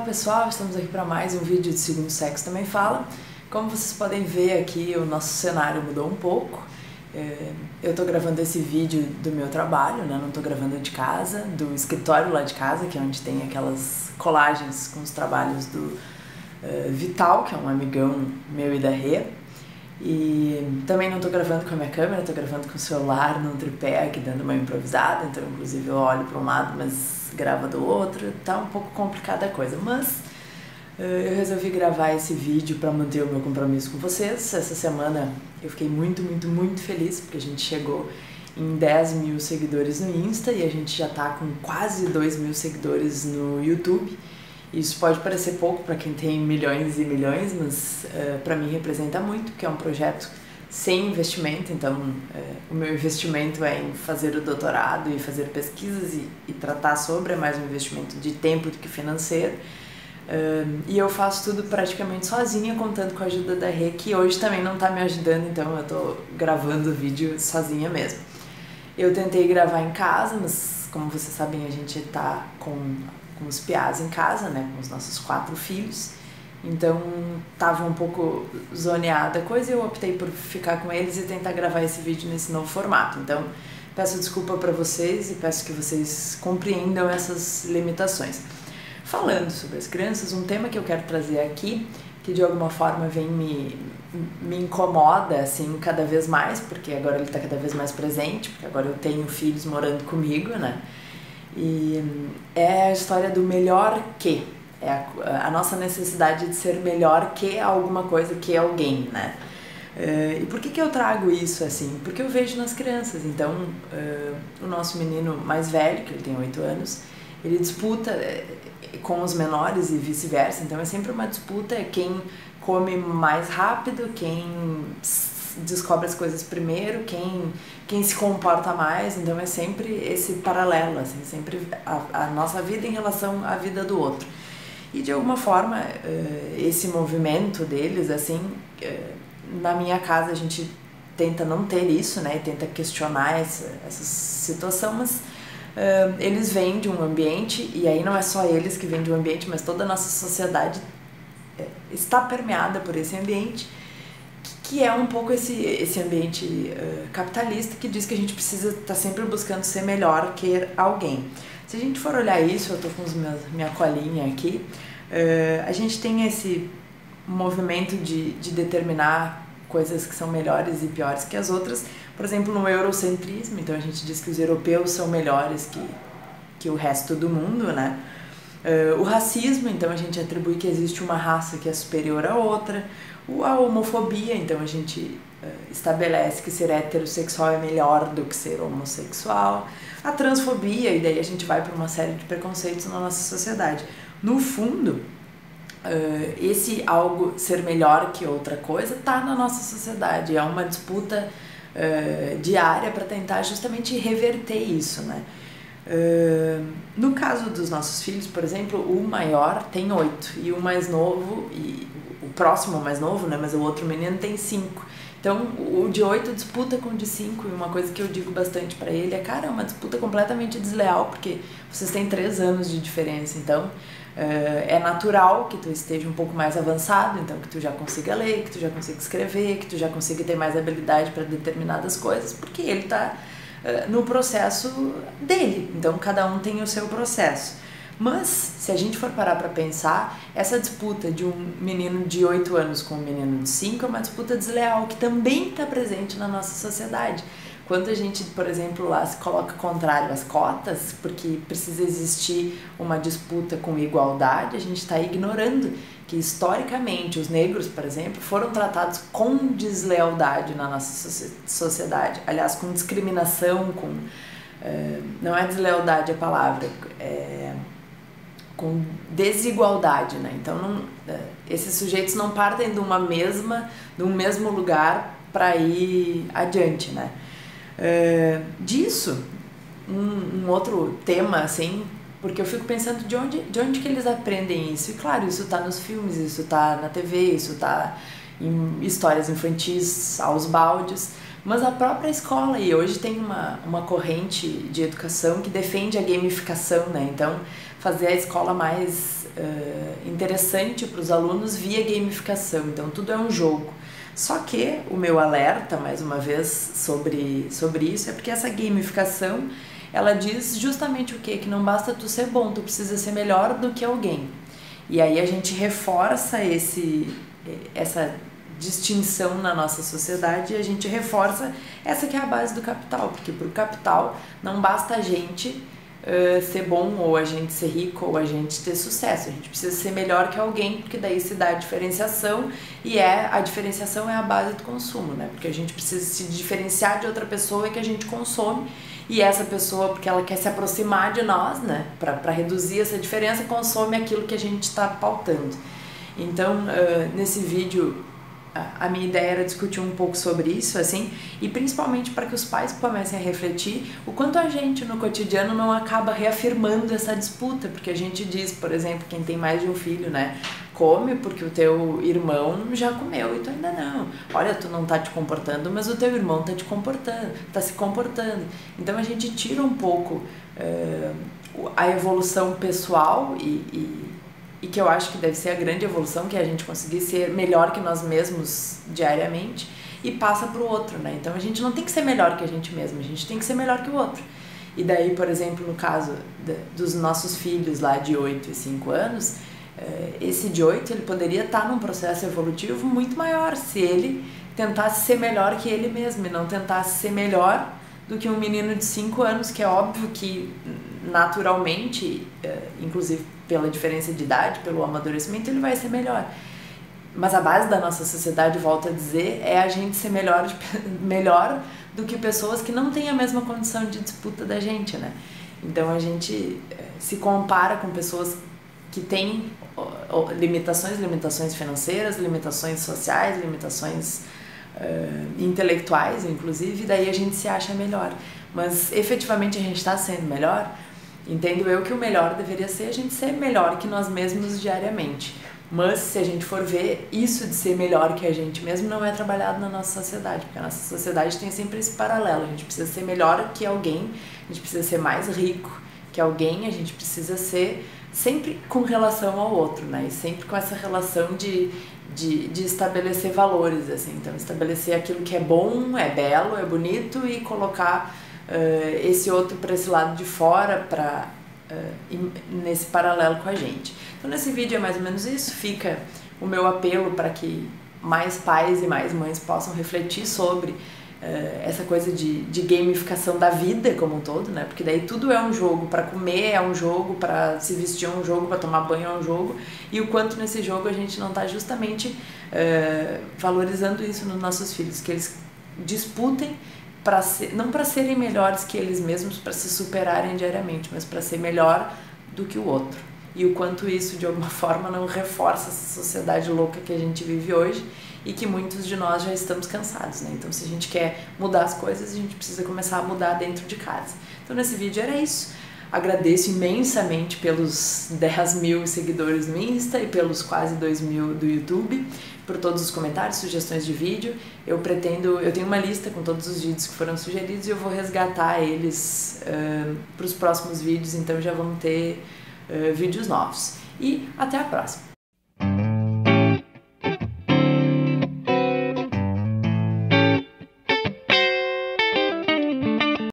pessoal, estamos aqui para mais um vídeo de Segundo Sexo Também Fala. Como vocês podem ver aqui, o nosso cenário mudou um pouco. Eu tô gravando esse vídeo do meu trabalho, né? Não tô gravando de casa, do escritório lá de casa, que é onde tem aquelas colagens com os trabalhos do Vital, que é um amigão meu e da Rê. E também não tô gravando com a minha câmera, tô gravando com o celular num tripé aqui dando uma improvisada, então inclusive eu olho para um lado, mas grava do outro, tá um pouco complicada a coisa, mas eu resolvi gravar esse vídeo para manter o meu compromisso com vocês. Essa semana eu fiquei muito feliz, porque a gente chegou em 10 mil seguidores no Insta e a gente já tá com quase 2 mil seguidores no YouTube. Isso pode parecer pouco para quem tem milhões e milhões, mas para mim representa muito, porque é um projeto sem investimento. Então o meu investimento é em fazer o doutorado e fazer pesquisas e tratar sobre, é mais um investimento de tempo do que financeiro. E eu faço tudo praticamente sozinha, contando com a ajuda da Rê, que hoje também não está me ajudando, então eu tô gravando o vídeo sozinha mesmo. Eu tentei gravar em casa, mas como vocês sabem, a gente tá com os piás em casa, né, com os nossos 4 filhos, então tava um pouco zoneada a coisa e eu optei por ficar com eles e tentar gravar esse vídeo nesse novo formato. Então peço desculpa para vocês e peço que vocês compreendam essas limitações. Falando sobre as crianças, um tema que eu quero trazer aqui, que de alguma forma vem me incomoda assim cada vez mais, porque agora ele está cada vez mais presente, porque agora eu tenho filhos morando comigo, né? E é a história do melhor que, é a nossa necessidade de ser melhor que alguma coisa, que alguém, né? E por que eu trago isso assim? Porque eu vejo nas crianças. Então, o nosso menino mais velho, que ele tem 8 anos, ele disputa com os menores e vice-versa. Então é sempre uma disputa, é quem come mais rápido, quem descobre as coisas primeiro, quem se comporta mais. Então é sempre esse paralelo, assim, sempre a nossa vida em relação à vida do outro. E de alguma forma esse movimento deles, assim, na minha casa a gente tenta não ter isso, né, tenta questionar essa situação, mas eles vêm de um ambiente, e aí não é só eles que vêm de um ambiente, mas toda a nossa sociedade está permeada por esse ambiente, que é um pouco esse ambiente capitalista, que diz que a gente precisa estar sempre buscando ser melhor que alguém. Se a gente for olhar isso, eu tô com minha colinha aqui, a gente tem esse movimento de determinar coisas que são melhores e piores que as outras. Por exemplo, no eurocentrismo, então a gente diz que os europeus são melhores que o resto do mundo, né? O racismo, então a gente atribui que existe uma raça que é superior à outra. A homofobia, então a gente estabelece que ser heterossexual é melhor do que ser homossexual. A transfobia, e daí a gente vai para uma série de preconceitos na nossa sociedade. No fundo, esse algo ser melhor que outra coisa está na nossa sociedade. É uma disputa diária para tentar justamente reverter isso, né? No caso dos nossos filhos, por exemplo, o maior tem 8 e o mais novo, e o próximo mais novo, né, mas o outro menino tem 5. Então o de 8 disputa com o de 5, e uma coisa que eu digo bastante para ele é, cara, é uma disputa completamente desleal, porque vocês têm 3 anos de diferença. Então é natural que tu esteja um pouco mais avançado, então que tu já consiga ler, que tu já consiga escrever, que tu já consiga ter mais habilidade para determinadas coisas, porque ele está no processo dele. Então cada um tem o seu processo. Mas se a gente for parar para pensar, essa disputa de um menino de 8 anos com um menino de 5 é uma disputa desleal que também está presente na nossa sociedade. Quando a gente, por exemplo, lá se coloca contrário às cotas, porque precisa existir uma disputa com igualdade, a gente está ignorando que historicamente os negros, por exemplo, foram tratados com deslealdade na nossa sociedade. Aliás, com discriminação, não é deslealdade a palavra, com desigualdade, né? Então esses sujeitos não partem de um mesmo lugar para ir adiante, né? Disso, um outro tema, assim, porque eu fico pensando de onde que eles aprendem isso. E claro, isso tá nos filmes, isso tá na TV, isso tá em histórias infantis aos baldes, mas a própria escola. E hoje tem uma corrente de educação que defende a gamificação, né? Então fazer a escola mais interessante para os alunos via gamificação, então tudo é um jogo. Só que o meu alerta, mais uma vez, sobre isso, é porque essa gamificação, ela diz justamente o quê? Que não basta tu ser bom, tu precisa ser melhor do que alguém. E aí a gente reforça essa distinção na nossa sociedade e a gente reforça essa que é a base do capital, porque para o capital não basta a gente ser bom, ou a gente ser rico, ou a gente ter sucesso. A gente precisa ser melhor que alguém, porque daí se dá a diferenciação, e a diferenciação é a base do consumo, né? Porque a gente precisa se diferenciar de outra pessoa que a gente consome, e essa pessoa, porque ela quer se aproximar de nós, né? Para reduzir essa diferença, consome aquilo que a gente está pautando. Então, nesse vídeo, a minha ideia era discutir um pouco sobre isso, assim, e principalmente para que os pais comecem a refletir o quanto a gente no cotidiano não acaba reafirmando essa disputa, porque a gente diz, por exemplo, quem tem mais de um filho, né, come porque o teu irmão já comeu e tu ainda não. Olha, tu não tá te comportando, mas o teu irmão tá te comportando, tá se comportando. Então a gente tira um pouco a evolução pessoal e que eu acho que deve ser a grande evolução, que é a gente conseguir ser melhor que nós mesmos diariamente, e passa para o outro, né? Então a gente não tem que ser melhor que a gente mesmo, a gente tem que ser melhor que o outro. E daí, por exemplo, no caso dos nossos filhos lá de 8 e 5 anos, esse de 8 ele poderia estar num processo evolutivo muito maior se ele tentasse ser melhor que ele mesmo e não tentasse ser melhor do que um menino de 5 anos, que é óbvio que naturalmente, inclusive pela diferença de idade, pelo amadurecimento, ele vai ser melhor. Mas a base da nossa sociedade, volto a dizer, é a gente ser melhor do que pessoas que não têm a mesma condição de disputa da gente, né? Então a gente se compara com pessoas que têm limitações financeiras, limitações sociais, limitações intelectuais, inclusive, e daí a gente se acha melhor. Mas efetivamente a gente está sendo melhor? Entendo eu que o melhor deveria ser a gente ser melhor que nós mesmos diariamente. Mas se a gente for ver, isso de ser melhor que a gente mesmo não é trabalhado na nossa sociedade, porque a nossa sociedade tem sempre esse paralelo. A gente precisa ser melhor que alguém, a gente precisa ser mais rico que alguém, a gente precisa ser sempre com relação ao outro, né? E sempre com essa relação de estabelecer valores, assim. Então, estabelecer aquilo que é bom, é belo, é bonito, e colocar esse outro para esse lado de fora, nesse paralelo com a gente. Então nesse vídeo é mais ou menos isso, fica o meu apelo para que mais pais e mais mães possam refletir sobre essa coisa de gamificação da vida como um todo, né? Porque daí tudo é um jogo, para comer é um jogo, para se vestir é um jogo, para tomar banho é um jogo, e o quanto nesse jogo a gente não está justamente valorizando isso nos nossos filhos, que eles disputem não para serem melhores que eles mesmos, para se superarem diariamente, mas para ser melhor do que o outro. E o quanto isso, de alguma forma, não reforça essa sociedade louca que a gente vive hoje e que muitos de nós já estamos cansados, né? Então, se a gente quer mudar as coisas, a gente precisa começar a mudar dentro de casa. Então, nesse vídeo era isso. Agradeço imensamente pelos 10 mil seguidores no Insta e pelos quase 2 mil do YouTube, por todos os comentários, sugestões de vídeo. Eu tenho uma lista com todos os vídeos que foram sugeridos e eu vou resgatar eles para os próximos vídeos, então já vão ter vídeos novos. E até a próxima!